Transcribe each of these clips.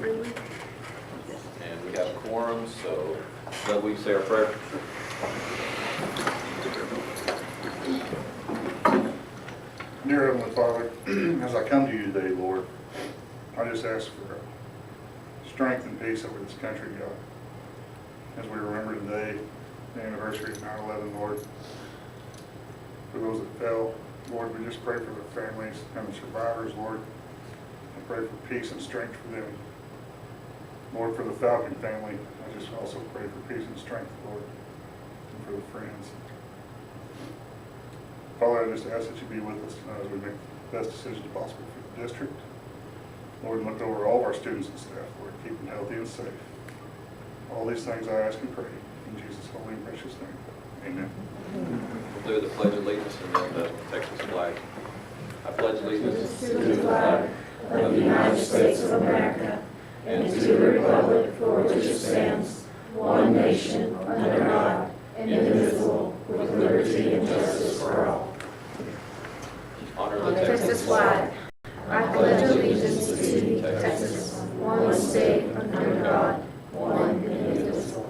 And we have a quorum, so Doug, will you say our prayer? Dear Heavenly Father, as I come to you today, Lord, I just ask for strength and peace over this country, God. As we remember today, the anniversary of 9/11, Lord, for those that fell, Lord, we just pray for their families and the survivors, Lord. I pray for peace and strength for them. Lord, for the Falcon family, I just also pray for peace and strength, Lord, and for the friends. Father, I just ask that you be with us tonight as we make the best decisions possible for the district. Lord, look over all of our students and staff, Lord, keep them healthy and safe. All these things I ask and pray in Jesus' holy and precious name. Amen. We'll do the Pledge of Allegiance and then the Texas flag. I pledge allegiance to the flag of the United States of America and to the republic for which it stands, one nation, under God, indivisible, with liberty and justice for all. Honor On the the Texas flag, I pledge allegiance to Texas, one state, under God, one indivisible.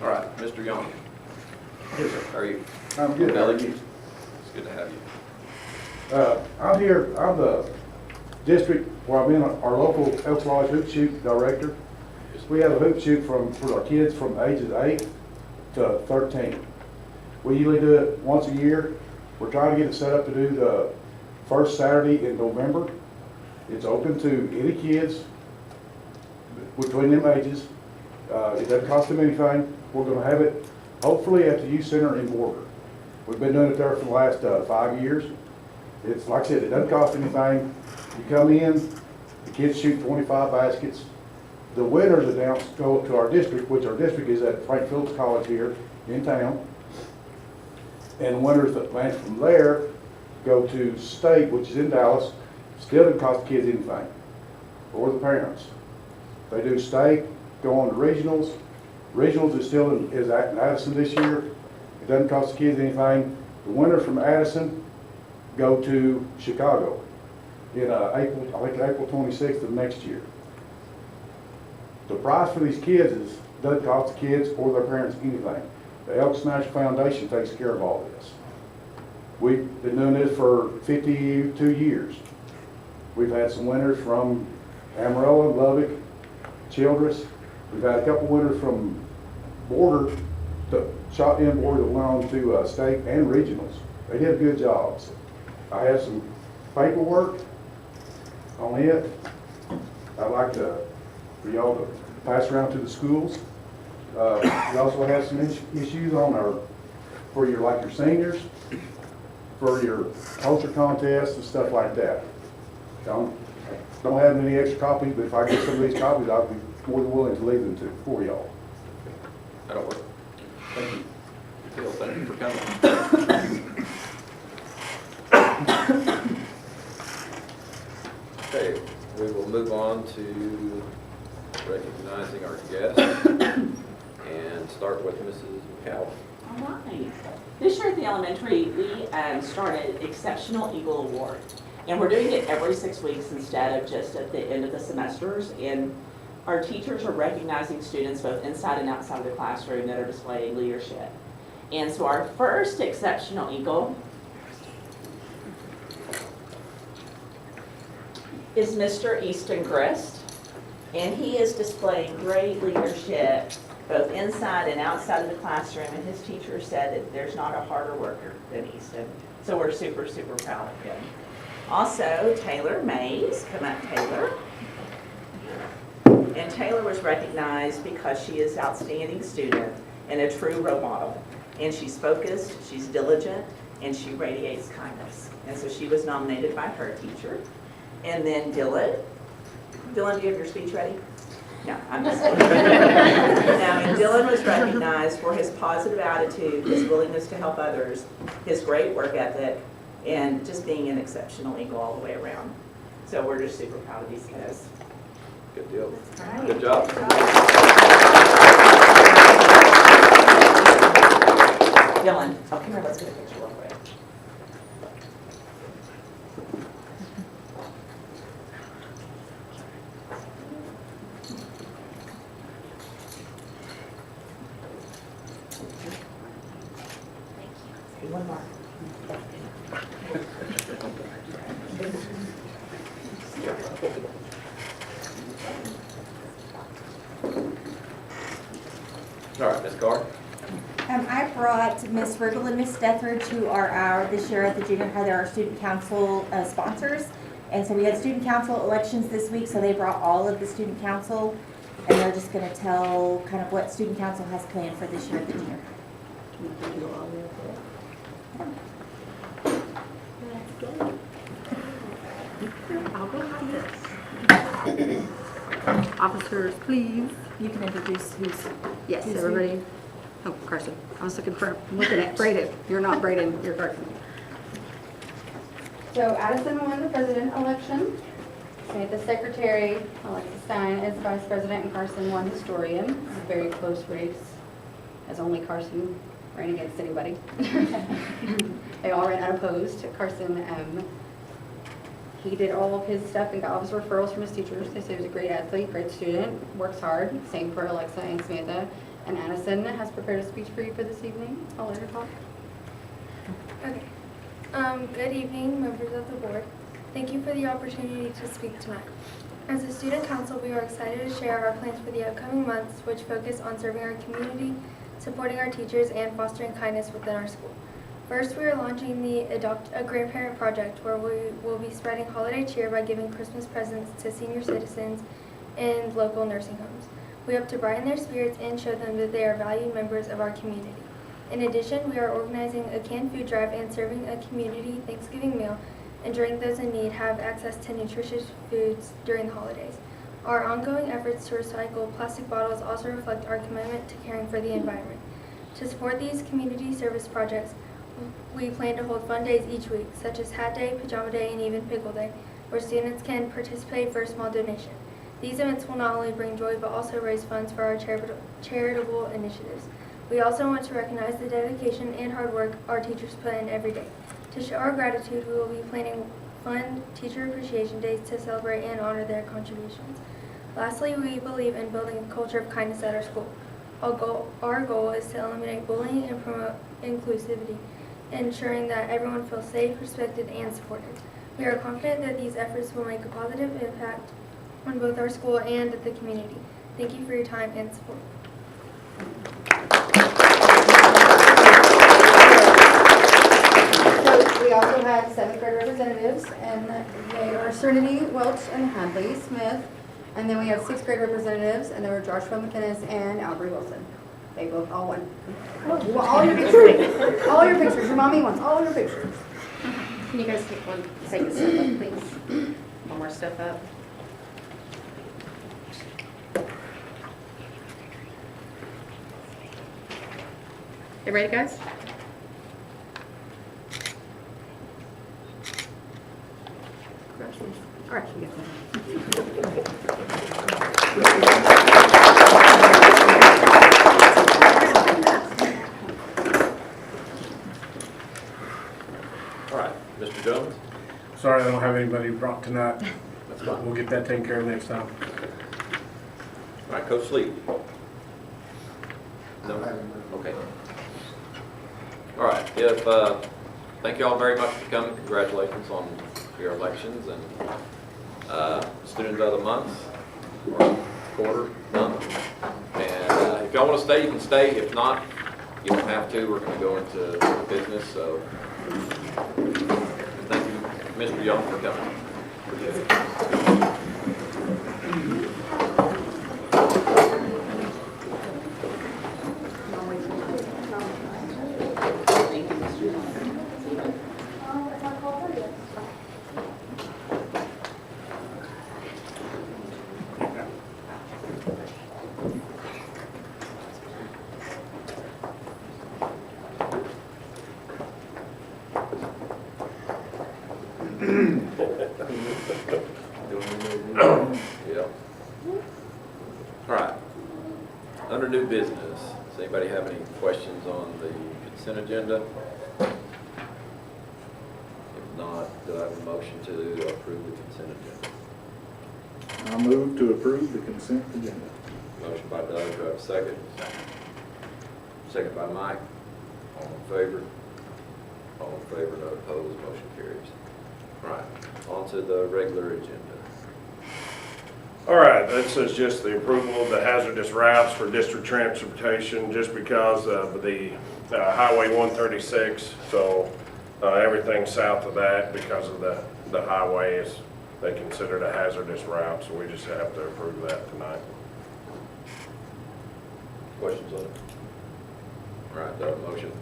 All right, Mr. Young. Yes, sir. How are you? I'm good. How are Melody? you? It's good to have you. I'm here, I'm the district, where I'm in our local Elks Lodge hoop shoot director. We have a hoop shoot for our kids from ages 8 to 13. We usually do it once a year. We're trying to get it set up to do the first Saturday in November. It's open to any kids between them ages. It doesn't cost them anything. We're gonna have it hopefully at the youth center in Border. We've been doing it there for the last 5 years. It's like I said, it doesn't cost anything. You come in, the kids shoot 25 baskets. The winners announced go to our district, which our district is at Frank Phillips College here in town. And the winners that advance from there go to state, which is in Dallas. Still doesn't cost the kids anything, or the parents. They do state, go on to regionals. Regionals is still in Addison this year. It doesn't cost the kids anything. The winners from Addison go to Chicago in April 26th of next year. The price for these kids doesn't cost the kids or their parents anything. The Elk Smash Foundation takes care of all this. We've been doing this for 52 years. We've had some winners from Amarillo, Lubbock, Childress. We've had a couple winners from Border, the shot in Border that went on to state and regionals. They did good jobs. I have some paperwork on it. I'd like for y'all to pass around to the schools. We also have some issues on for your seniors, for your culture contests and stuff like that. Don't have any extra copies, but if I get some of these copies, I'll be more than willing to leave them for y'all. That'll work. Thank you. Phil, thank you for coming. Okay, we will move on to recognizing our guests and start with Mrs. McCall. All right. This year at the elementary, we started Exceptional Eagle Award. And we're doing it every 6 weeks instead of just at the end of the semesters. And our teachers are recognizing students both inside and outside of the classroom that are displaying leadership. And so our first Exceptional Eagle is Mr. Easton Grist. And he is displaying great leadership both inside and outside of the classroom. And his teacher said that there's not a harder worker than Easton. So we're super, super proud of him. Also, Taylor Mays. Come up, Taylor. And Taylor was recognized because she is an outstanding student and a true role model. And she's focused, she's diligent, and she radiates kindness. And so she was nominated by her teacher. And then Dylan. Dylan, do you have your speech ready? No, I'm just kidding. Now, and Dylan was recognized for his positive attitude, his willingness to help others, his great work ethic, and just being an exceptional Eagle all the way around. So we're just super proud of these guys. Good deal. Right. Good job. Dylan, oh, come here, let's get a picture real quick. One more. All right, Ms. Carr. I brought Miss Riggle and Miss Stethridge, who are this year at the junior high, they're our student council sponsors. And so we had student council elections this week, so they brought all of the student council. And they're just gonna tell kind of what student council has planned for this year at the junior high. I'll go like this. Officers, please. You can introduce who's. Yes, who's who. everybody. Oh, Carson. I was looking at Braden. You're not Braden, you're Carson. So Addison won the president election. Samantha Secretary, Alexis Stein is vice president, and Carson won historian. It's a very close race, as only Carson ran against anybody. They all ran unopposed. Carson, he did all of his stuff and got all of his referrals from his teachers. They say he was a great athlete, great student, works hard. Same for Alexa and Samantha. And Addison has prepared a speech for you for this evening. I'll let her talk. Okay. Good evening, members of the board. Thank you for the opportunity to speak tonight. As a student council, we are excited to share our plans for the upcoming months, which focus on serving our community, supporting our teachers, and fostering kindness within our school. First, we are launching the Adopt a Grandparent project, where we will be spreading holiday cheer by giving Christmas presents to senior citizens in local nursing homes. We hope to brighten their spirits and show them that they are valued members of our community. In addition, we are organizing a canned food drive and serving a community Thanksgiving meal, ensuring those in need have access to nutritious foods during the holidays. Our ongoing efforts to recycle plastic bottles also reflect our commitment to caring for the environment. To support these community service projects, we plan to hold fun days each week, such as Hat Day, Pajama Day, and even Pickle Day, where students can participate for a small donation. These events will not only bring joy, but also raise funds for our charitable initiatives. We also want to recognize the dedication and hard work our teachers put in every day. To show our gratitude, we will be planning fun Teacher Appreciation Days to celebrate and honor their contributions. Lastly, we believe in building a culture of kindness at our school. Our goal is to eliminate bullying and promote inclusivity, ensuring that everyone feels safe, respected, and supported. We are confident that these efforts will make a positive impact on both our school and the community. Thank you for your time and support. So we also have 7th grade representatives, and they are Serenity, Welch, and Hadley Smith. And then we have 6th grade representatives, and they were Joshua McInnes and Aubrey Wilson. They both all won. You want all your pictures. All your pictures. Your mommy wants all your pictures. Can you guys take a step up, please? One more step up. You ready, guys? All right, you get that. All right, Mr. Jones. Sorry, I don't have anybody brought tonight. That's fine. We'll get that taken care of next time. All right, Coach Lee. No? Okay. All right, thank you all very much for coming. Congratulations on your elections and Student of the Month, or quarter, month. And if y'all want to stay, you can stay. If not, you don't have to. We're going to go into business, so thank you, Mr. Young, for coming. Appreciate it. Thank you, Mr. Young. Yeah. All right. Under new business, does anybody have any questions on the consent agenda? If not, do I have a motion to approve the consent agenda? I move to approve the consent agenda. Motion by Doug, do I have a second? Second by Mike. All in favor? All in favor, no opposed, motion carries. All right, on to the regular agenda. All right, this is just the approval of the hazardous routes for district transportation, just because of the Highway 136. So everything south of that, because of the highway, is they consider it a hazardous route. So we just have to approve that tonight. Questions on it? All right, do I have a motion?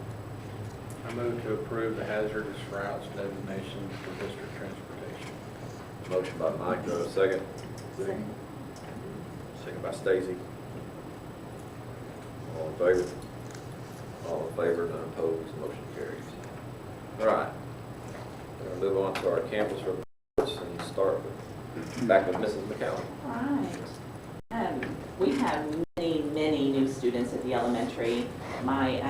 I move to approve the hazardous routes designation for district transportation. Motion by Mike, do I have a second? Second by Stacy. All in favor? All in favor, none opposed, motion carries. All right, we're going to move on to our campus reports and start back with Mrs. McCallum. All right. We have many new students at the elementary. My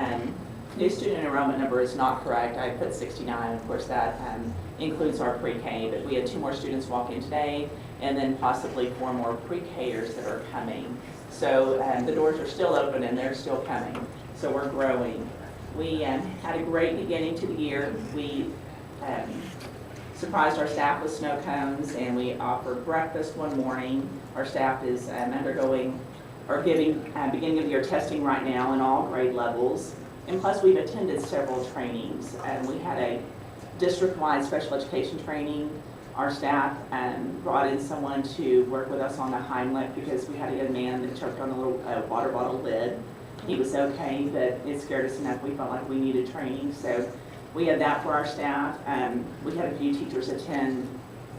new student enrollment number is not correct. I put 69. Of course, that includes our pre-K, but we had 2 more students walk in today, and then possibly 4 more pre-Kers that are coming. So the doors are still open and they're still coming. So we're growing. We had a great beginning to the year. We surprised our staff with snow cones, and we offered breakfast one morning. Our staff is undergoing or giving beginning of the year testing right now in all grade levels. And plus, we've attended several trainings. We had a district-wide special education training. Our staff brought in someone to work with us on the Heimlich because we had a young man that choked on a little water bottle lid. He was okay, but it scared us enough. We felt like we needed training, so we had that for our staff. We had a few teachers attend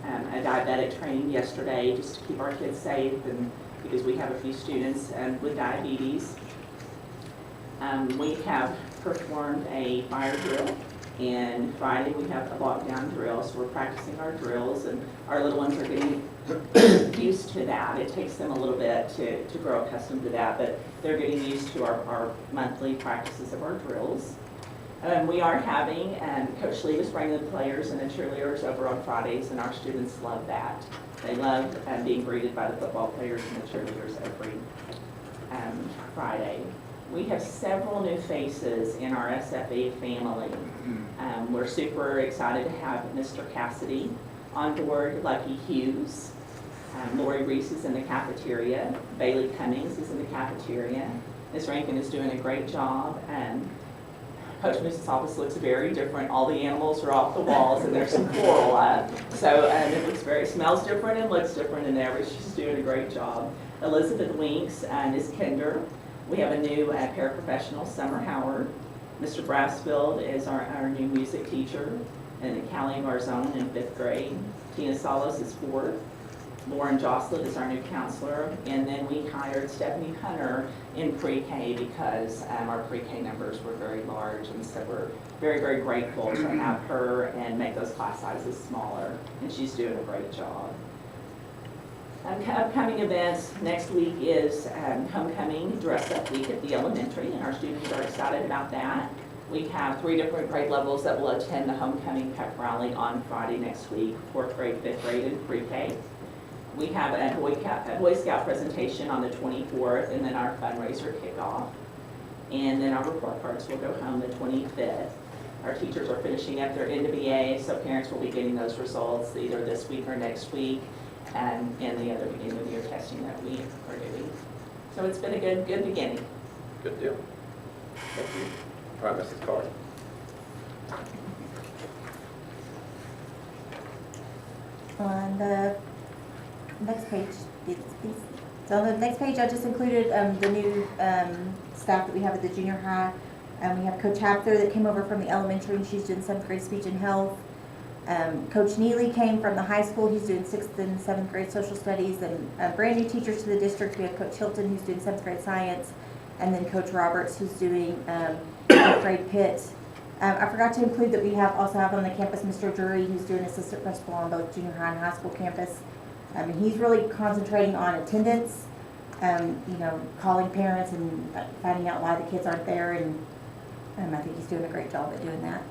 a diabetic training yesterday just to keep our kids safe, and because we have a few students with diabetes. We have performed a fire drill, and Friday we have a lockdown drill, so we're practicing our drills, and our little ones are getting used to that. It takes them a little bit to grow accustomed to that, but they're getting used to our monthly practices of our drills. We are having Coach Lee is bringing the players and the cheerleaders over on Fridays, and our students love that. They love being greeted by the football players and the cheerleaders every Friday. We have several new faces in our SFA family. We're super excited to have Mr. Cassidy on board, Lucky Hughes. Lori Reese is in the cafeteria. Bailey Cummings is in the cafeteria. Ms. Rankin is doing a great job. Coach Moose's office looks very different. All the animals are off the walls, and there's some coral up. So it looks smells different and looks different in there, but she's doing a great job. Elizabeth Winks is Kinder. We have a new paraprofessional, Summer Howard. Mr. Brassfield is our new music teacher, and Callie Marzone in 5th grade. Tina Salas is 4th. Lauren Jocelyn is our new counselor, and then we hired Stephanie Hunter in pre-K because our pre-K numbers were very large, and so we're very grateful to have her and make those class sizes smaller, and she's doing a great job. Upcoming events next week is homecoming dress-up week at the elementary, and our students are excited about that. We have 3 different grade levels that will attend the homecoming pep rally on Friday next week: 4th grade, 5th grade, and pre-K. We have a Boy Scout presentation on the 24th, and then our fundraiser kickoff. And then our report cards will go home the 25th. Our teachers are finishing up their NWA, so parents will be getting those results either this week or next week, and the other beginning of the year testing that we are doing. So it's been a good beginning. Good deal. Thank you. All right, Mrs. Carter. On the next page, please. So on the next page, I just included the new staff that we have at the junior high. We have Coach Hapter that came over from the elementary, and she's doing 7th grade speech and health. Coach Neely came from the high school. He's doing 6th and 7th grade social studies. And brand new teachers to the district. We have Coach Hilton, who's doing 7th grade science, and then Coach Roberts, who's doing 8th grade PIT. I forgot to include that we also have on the campus Mr. Drury, who's doing assistant principal on both junior high and high school campus. And he's really concentrating on attendance, you know, calling parents and finding out why the kids aren't there, and I think he's doing a great job at doing that.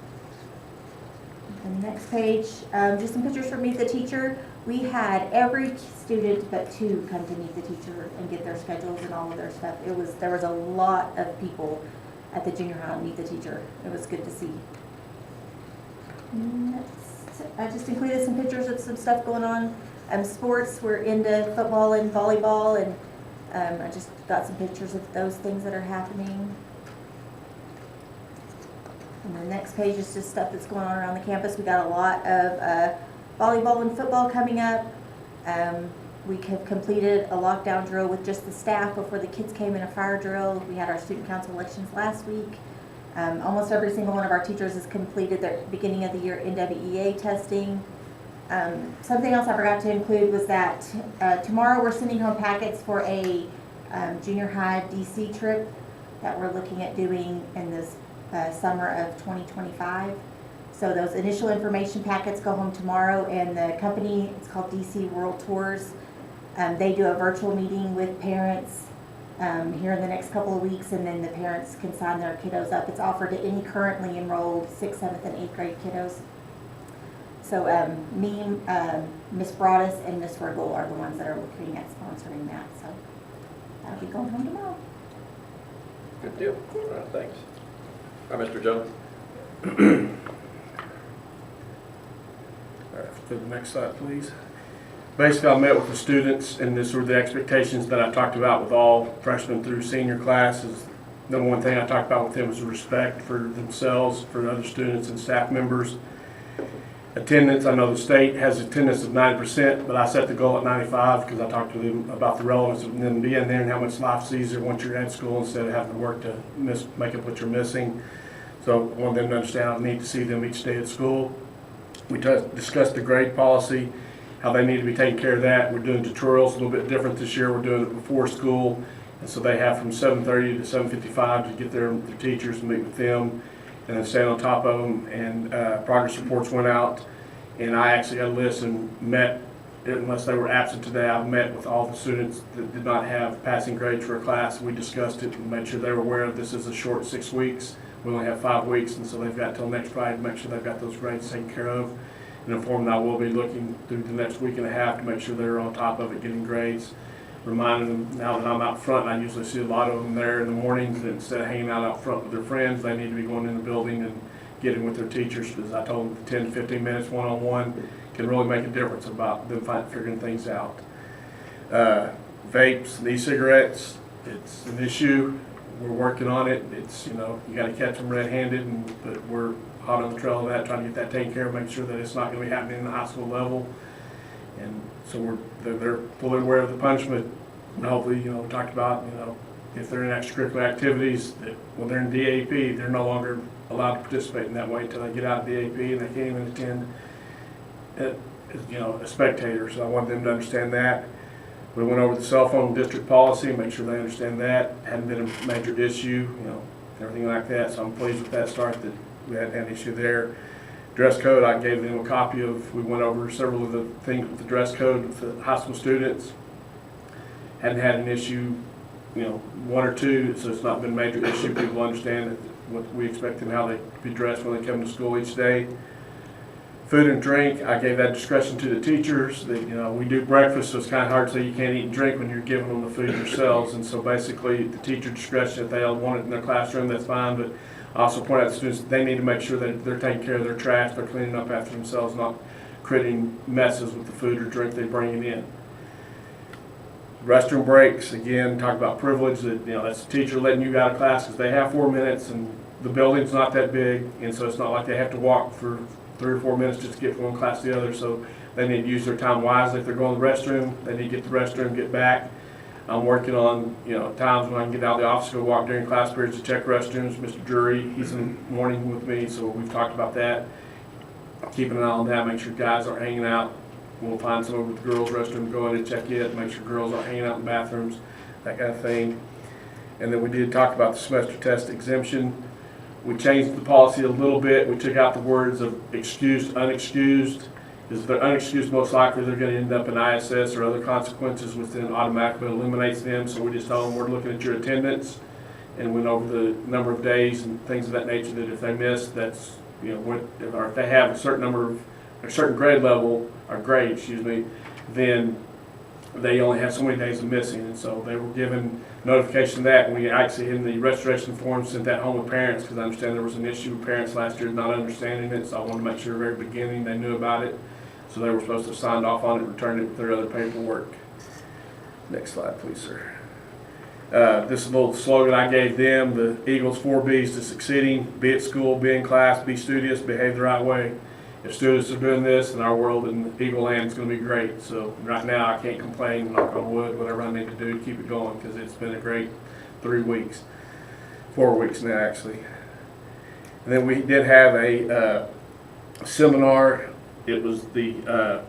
And the next page, just some pictures from Meet the Teacher. We had every student but 2 come to meet the teacher and get their schedules and all of their stuff. There was a lot of people at the junior high Meet the Teacher. It was good to see. Next, I just included some pictures of some stuff going on. Sports, we're into football and volleyball, and I just got some pictures of those things that are happening. And the next page is just stuff that's going on around the campus. We got a lot of volleyball and football coming up. We have completed a lockdown drill with just the staff before the kids came in, a fire drill. We had our student council elections last week. Almost every single one of our teachers has completed their beginning of the year NWEA testing. Something else I forgot to include was that tomorrow we're sending home packets for a junior high DC trip that we're looking at doing in this summer of 2025. So those initial information packets go home tomorrow, and the company, it's called DC World Tours. They do a virtual meeting with parents here in the next couple of weeks, and then the parents can sign their kiddos up. It's offered to any currently enrolled 6th, 7th, and 8th grade kiddos. So me, Ms. Broadus, and Ms. Riggle are the ones that are looking at sponsoring that. So that'll be going home tomorrow. Good deal. All right, thanks. All right, Mr. Jones. All right, to the next slide, please. Basically, I met with the students, and this were the expectations that I talked about with all freshmen through senior classes. Number one thing I talked about with them was respect for themselves, for other students and staff members. Attendance, I know the state has attendance of 90%, but I set the goal at 95 because I talked to them about the relevance of them being there and how much life's easier once you're at school instead of having to work to make up what you're missing. So I want them to understand I need to see them each day at school. We discussed the grade policy, how they need to be taking care of that. We're doing tutorials a little bit different this year. We're doing it before school, and so they have from 7:30 to 7:55 to get their teachers and meet with them, and then stand on top of them. And progress reports went out, and I actually got a list and met, unless they were absent today, I met with all the students that did not have passing grades for a class. We discussed it and made sure they were aware of this is a short 6 weeks. We only have 5 weeks, and so they've got till next Friday to make sure they've got those grades taken care of. And inform them I will be looking through the next week and a half to make sure they're on top of it, getting grades. Reminding them now that I'm out front, I usually see a lot of them there in the mornings, that instead of hanging out front with their friends, they need to be going in the building and getting with their teachers, because I told them 10 to 15 minutes one-on-one can really make a difference about them figuring things out. Vapes and e-cigarettes, it's an issue. We're working on it. It's, you know, you got to catch them red-handed, but we're hot on the trail of that, trying to get that taken care of, make sure that it's not going to be happening in the high school level. And so they're fully aware of the punishment. And hopefully, you know, we talked about, you know, if they're in extracurricular activities, that when they're in DAP, they're no longer allowed to participate in that way until they get out of DAP, and they can't even attend, you know, a spectator. So I want them to understand that. We went over the cell phone district policy, make sure they understand that. Hadn't been a major issue, you know, everything like that. So I'm pleased with that start, that we hadn't had an issue there. Dress code, I gave them a copy of, we went over several of the things with the dress code with the high school students. Hadn't had an issue, you know, 1 or 2, so it's not been a major issue. People understand what we expect them, how they be dressed when they come to school each day. Food and drink, I gave that discretion to the teachers. That, you know, we do breakfast, so it's kind of hard to say you can't eat and drink when you're giving them the food yourselves. And so basically, the teacher discretion, if they all want it in their classroom, that's fine. But I also point out to the students, they need to make sure that they're taking care of their trash, they're cleaning up after themselves, not creating messes with the food or drink they're bringing in. Restroom breaks, again, talk about privilege, that, you know, that's the teacher letting you out of class because they have 4 minutes and the building's not that big, and so it's not like they have to walk for 3 or 4 minutes just to get from one class to the other. So they need to use their time wisely. If they're going to the restroom, they need to get to the restroom, get back. I'm working on, you know, times when I can get out of the office, go walk during class periods to check restrooms. Mr. Drury, he's in the morning with me, so we've talked about that. Keeping an eye on that, make sure guys aren't hanging out. We'll find someone with the girls' restroom, go in and check it, make sure girls aren't hanging out in bathrooms, that kind of thing. And then we did talk about the semester test exemption. We changed the policy a little bit. We took out the words of excused, unexcused. If they're unexcused, most likely they're gonna end up in ISS or other consequences, which then automatically eliminates them. So we just told them, we're looking at your attendance, and went over the number of days and things of that nature, that if they miss, that's, you know, what, or if they have a certain number of, a certain grade level, or grade, excuse me, then they only have so many days of missing. And so they were given notification of that, and we actually, in the restoration form, sent that home with parents, because I understand there was an issue with parents last year not understanding it, so I wanted to make sure at the very beginning they knew about it. So they were supposed to have signed off on it, returned it with their other paperwork. Next slide, please, sir. This is a little slogan I gave them, the Eagles 4 B's to succeeding: be at school, be in class, be studious, behave the right way. If students are doing this, then our world in Eagle Land is going to be great. So right now I can't complain, knock on wood, whatever I need to do to keep it going, because it's been a great 3 weeks, 4 weeks now actually. And then we did have a seminar. It was the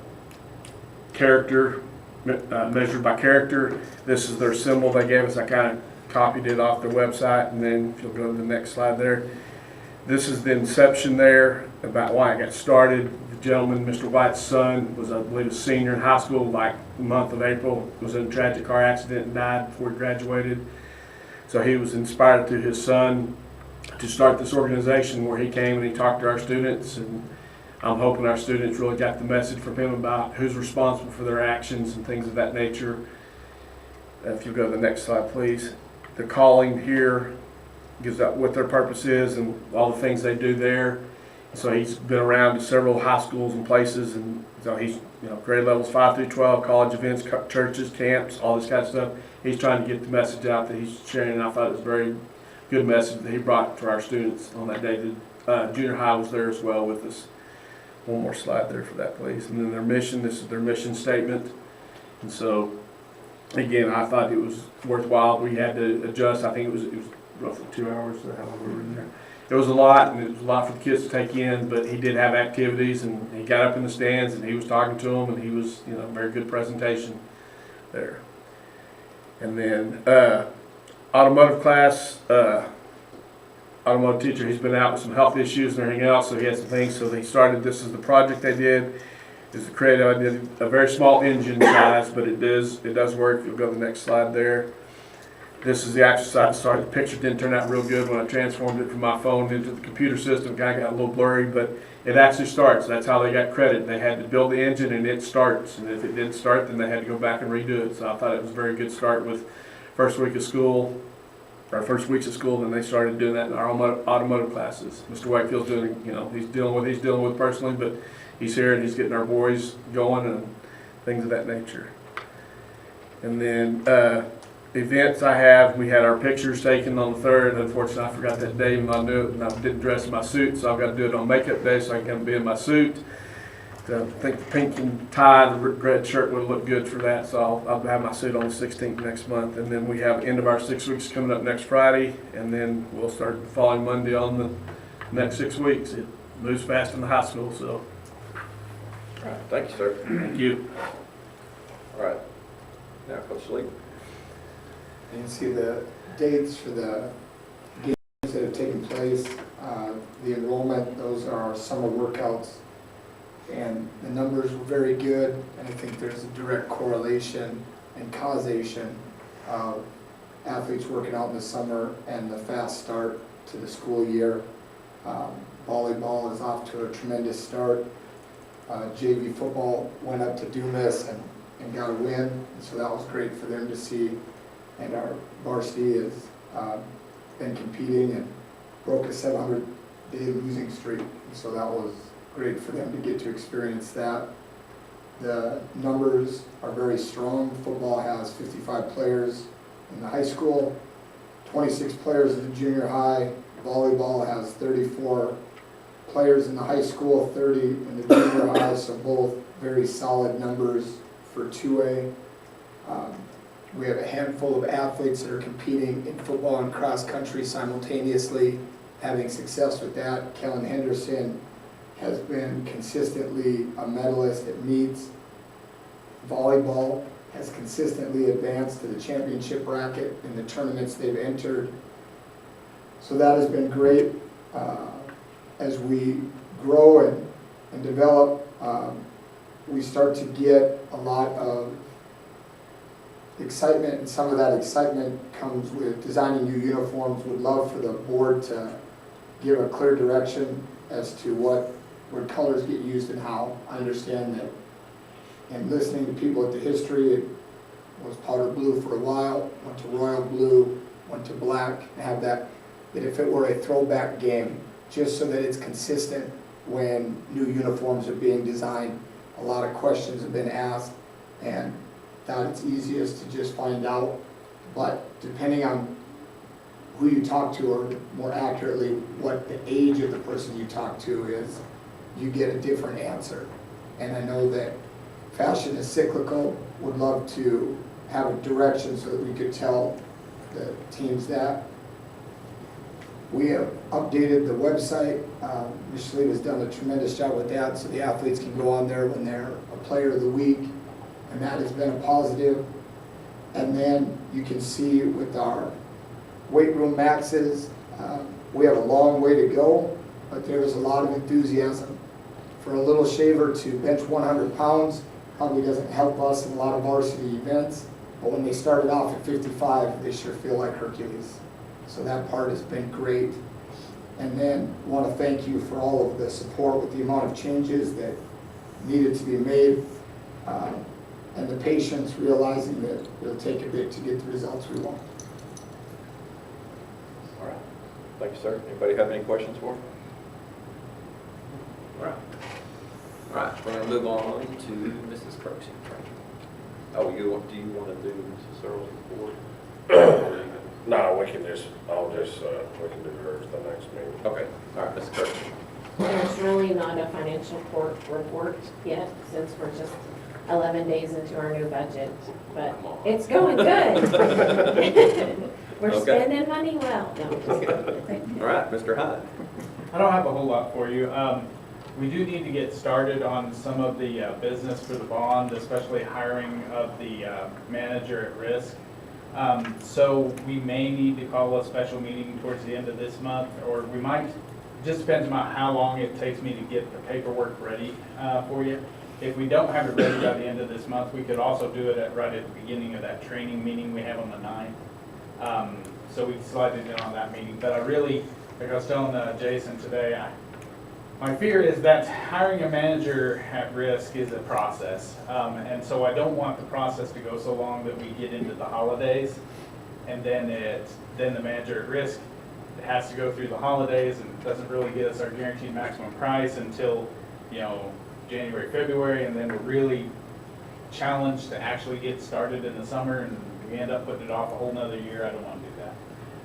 character, measured by character. This is their symbol they gave us. I kind of copied it off their website, and then if you'll go to the next slide there. This is the inception there, about why it got started. The gentleman, Mr. White's son, was, I believe, a senior in high school, like the month of April, was in a tragic car accident and died before he graduated. So he was inspired through his son to start this organization, where he came and he talked to our students, and I'm hoping our students really got the message from him about who's responsible for their actions and things of that nature. If you go to the next slide, please. The calling here gives out what their purpose is and all the things they do there. So he's been around to several high schools and places, and so he's, you know, grade levels 5 through 12, college events, churches, camps, all this kind of stuff. He's trying to get the message out that he's sharing, and I thought it was a very good message that he brought to our students on that day. The junior high was there as well with us. One more slide there for that, please. And then their mission, this is their mission statement. And so, again, I thought it was worthwhile. We had to adjust. I think it was roughly 2 hours, so how long we were in there. It was a lot, and it was a lot for the kids to take in, but he did have activities, and he got up in the stands, and he was talking to them, and he was, you know, very good presentation there. And then automotive class, automotive teacher, he's been out with some health issues and everything else, so he had some things. So they started, this is the project they did, is to create a very small engine size, but it does work. If you'll go to the next slide there. This is the actual side. Sorry, the picture didn't turn out real good when I transformed it from my phone into the computer system. Kind of got a little blurry, but it actually starts. That's how they got credit. They had to build the engine, and it starts. And if it didn't start, then they had to go back and redo it. So I thought it was a very good start with first week of school, our first weeks of school. Then they started doing that in our automotive classes. Mr. Wakefield's doing, you know, he's dealing with personally, but he's here and he's getting our boys going and things of that nature. And then events I have, we had our pictures taken on the 3rd. Unfortunately, I forgot that day, even though I knew it, and I didn't dress in my suit, so I've got to do it on makeup day so I can come be in my suit. I think the pink and tie, the red shirt would look good for that, so I'll have my suit on the 16th next month. And then we have end of our 6 weeks coming up next Friday, and then we'll start the following Monday on the next 6 weeks. It moves fast in the high school, so. All right, thank you, sir. Thank you. All right, now Coach Lee. You can see the dates for the games that have taken place, the enrollment, those are our summer workouts, and the numbers were very good, and I think there's a direct correlation and causation of athletes working out in the summer and the fast start to the school year. Volleyball is off to a tremendous start. JV football went up to Dumas and got a win, so that was great for them to see. And our varsity has been competing and broke a 700-day losing streak. And so that was great for them to get to experience that. The numbers are very strong. Football has 55 players in the high school, 26 players in the junior high. Volleyball has 34 players in the high school, 30 in the junior high, so both very solid numbers for 2A. We have a handful of athletes that are competing in football and cross country simultaneously, having success with that. Kellen Henderson has been consistently a medalist at meets. Volleyball has consistently advanced to the championship bracket in the tournaments they've entered. So that has been great as we grow and develop. we start to get a lot of excitement, and some of that excitement comes with designing new uniforms. Would love for the board to give a clear direction as to what colors get used and how. I understand that, and listening to people at the history, it was powder blue for a while, went to royal blue, went to black, and have that if it were a throwback game, just so that it's consistent when new uniforms are being designed. A lot of questions have been asked, and thought it's easiest to just find out. But depending on who you talk to, or more accurately, what the age of the person you talk to is, you get a different answer. And I know that fashion is cyclical. Would love to have a direction so that we could tell the teams that. We have updated the website. Ms. Schlieb has done a tremendous job with that, so the athletes can go on there when they're a player of the week, and that has been a positive. And then you can see with our weight room maxes, we have a long way to go, but there's a lot of enthusiasm. For a little shaver to bench 100 pounds probably doesn't help us in a lot of varsity events, but when they started off at 55, they sure feel like Hercules. So that part has been great. And then I want to thank you for all of the support with the amount of changes that needed to be made, and the patience, realizing that it'll take a bit to get the results we want. All right. Thank you, sir. Anybody have any questions for him? All right. All right, we're going to move on to Mrs. Kirksey. Oh, do you want to do Mrs. Earl's report? No, we can just, we can do hers the next meeting. Okay, all right, Mrs. Kirksey. There's really not a financial report yet, since we're just 11 days into our new budget, but it's going good. We're Okay. spending money well. No, just kidding. All right, Mr. Hyde. I don't have a whole lot for you. We do need to get started on some of the business for the bond, especially hiring of the manager at risk. So we may need to call a special meeting towards the end of this month, or we might, just depends on how long it takes me to get the paperwork ready for you. If we don't have it ready by the end of this month, we could also do it right at the beginning of that training meeting we have on the 9th. So we decided in on that meeting. But I really, like I was telling Jason today, my fear is that hiring a manager at risk is a process. And so I don't want the process to go so long that we get into the holidays, and then the manager at risk has to go through the holidays and doesn't really get us our guaranteed maximum price until, January, February, and then we're really challenged to actually get started in the summer, and we end up putting it off a whole nother year. I don't want to do that.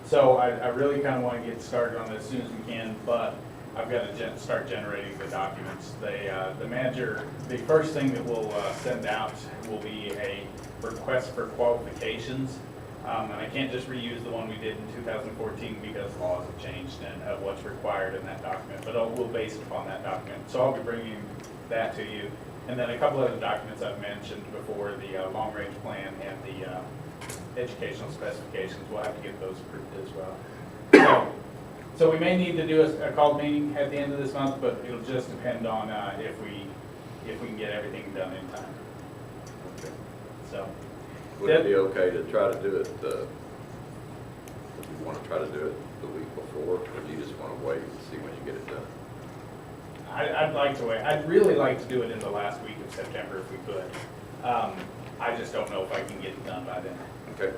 So I really kind of want to get started on it as soon as we can, but I've got to start generating the documents. The manager, the first thing that we'll send out will be a request for qualifications. And I can't just reuse the one we did in 2014 because laws have changed and what's required in that document, but we'll base it upon that document. So I'll be bringing that to you. And then a couple other documents I've mentioned before, the long-range plan and the educational specifications, we'll have to get those approved as well. So we may need to do a called meeting at the end of this month, but it'll just depend on if we can get everything done in time. Okay. So. Would it be okay to try to do it, would you want to try to do it the week before, or do you just want to wait and see when you get it done? I'd like to wait. I'd really like to do it in the last week of September if we could. I just don't know if I can get it done by then. Okay.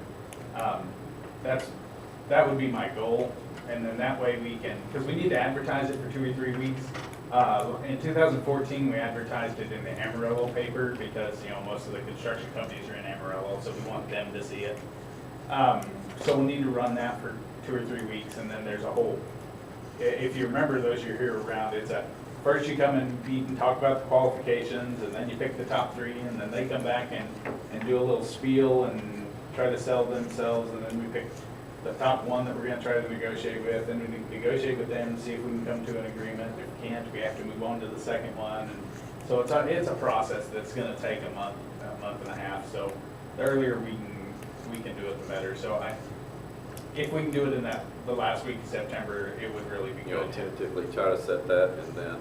That would be my goal, and then that way we can, because we need to advertise it for 2 or 3 weeks. In 2014, we advertised it in the Amarillo paper because, most of the construction companies are in Amarillo, so we want them to see it. So we'll need to run that for 2 or 3 weeks, and then there's a whole, if you remember those you're here around, it's first you come and meet and talk about the qualifications, and then you pick the top 3, and then they come back and do a little spiel and try to sell themselves, and then we pick the top 1 that we're going to try to negotiate with, and we negotiate with them and see if we can come to an agreement. If we can't, we have to move on to the second one. And so it's a process that's going to take a month and a half. So the earlier we can do it, the better. So if we can do it in the last week of September, it would really be good. Tentatively try to set that, and then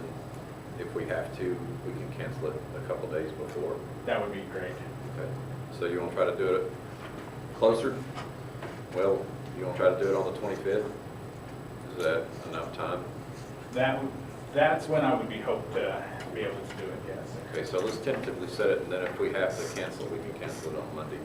if we have to, we can cancel it a couple days before. That would be great. Okay, so you want to try to do it closer? Well, you want to try to do it on the 25th? Is that enough time? That's when I would be hoped to be able to do it, yes. Okay, so let's tentatively set it, and then if we have to cancel, we can cancel it on Monday.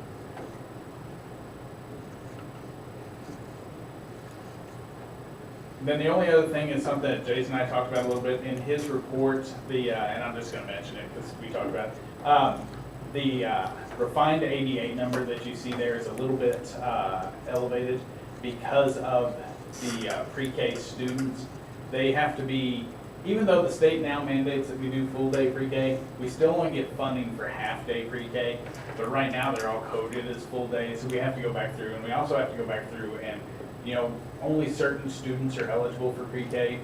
Then the only other thing is something that Jason and I talked about a little bit in his report, and I'm just gonna mention it because we talked about it. The refined 88 number that you see there is a little bit elevated because of the pre-K students. They have to be, even though the state now mandates that we do full day pre-K, we still only get funding for half day pre-K. But right now they're all coded as full days, so we have to go back through, and we also have to go back through and, you know, only certain students are eligible for pre-K.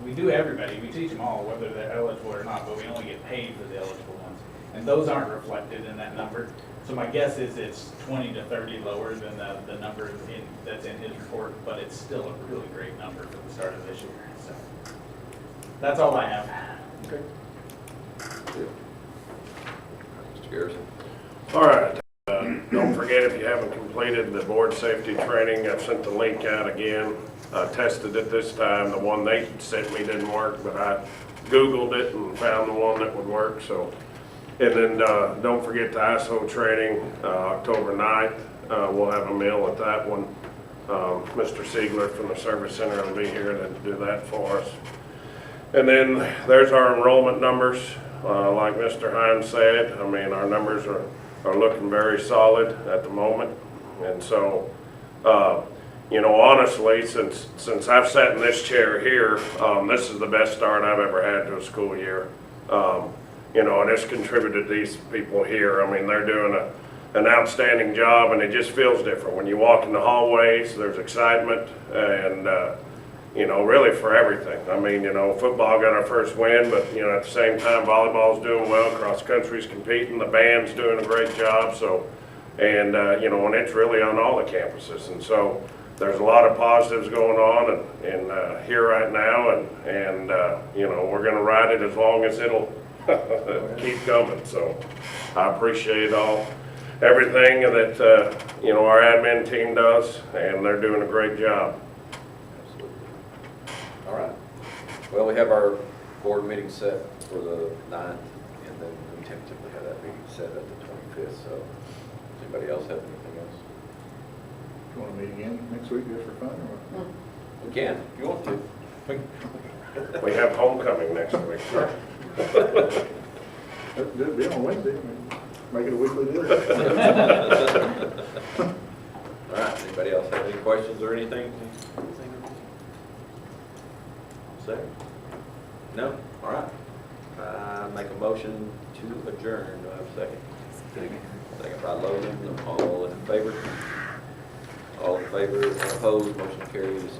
We do everybody, we teach them all, whether they're eligible or not, but we only get paid for the eligible ones. And those aren't reflected in that number. So my guess is it's 20 to 30 lower than the number that's in his report, but it's still a really great number for the start of this year. So that's all I have. Okay. Mr. Garrison? All right. Don't forget, if you haven't completed the board safety training, I've sent the link out again. I tested it this time. The one they sent me didn't work, but I Googled it and found the one that would work. So, and then don't forget the ISO training, October 9th. We'll have a meal at that one. Mr. Siegler from the Service Center will be here to do that for us. And then there's our enrollment numbers. Like Mr. Hines said, I mean, our numbers are looking very solid at the moment. And so, you know, honestly, since I've sat in this chair here, this is the best start I've ever had to a school year. You know, and it's contributed to these people here. I mean, they're doing an outstanding job, and it just feels different. When you walk in the hallways, there's excitement, and you know, really for everything. I mean, you know, football got our first win, but, you know, at the same time, volleyball's doing well, cross country's competing, the band's doing a great job, so, and, you know, and it's really on all the campuses, and so there's a lot of positives going on and here right now, and you know, we're gonna ride it as long as it'll keep coming, so I appreciate everything that, you know, our admin team does, and they're doing a great job. All right. Well, we have our board meeting set for the 9th, and then we tentatively have that meeting set at the 25th. So, does anybody else have anything else? You want to meet again next week just for fun or what? We can, if you want to. We have homecoming next week. It'll be on Wednesday. Make it a weekly deal. All right. Anybody else have any questions or anything? Second? No? All right. Make a motion to adjourn. Do I have a second? Second by Logan. All in favor? All in favor? Opposed? Motion carries.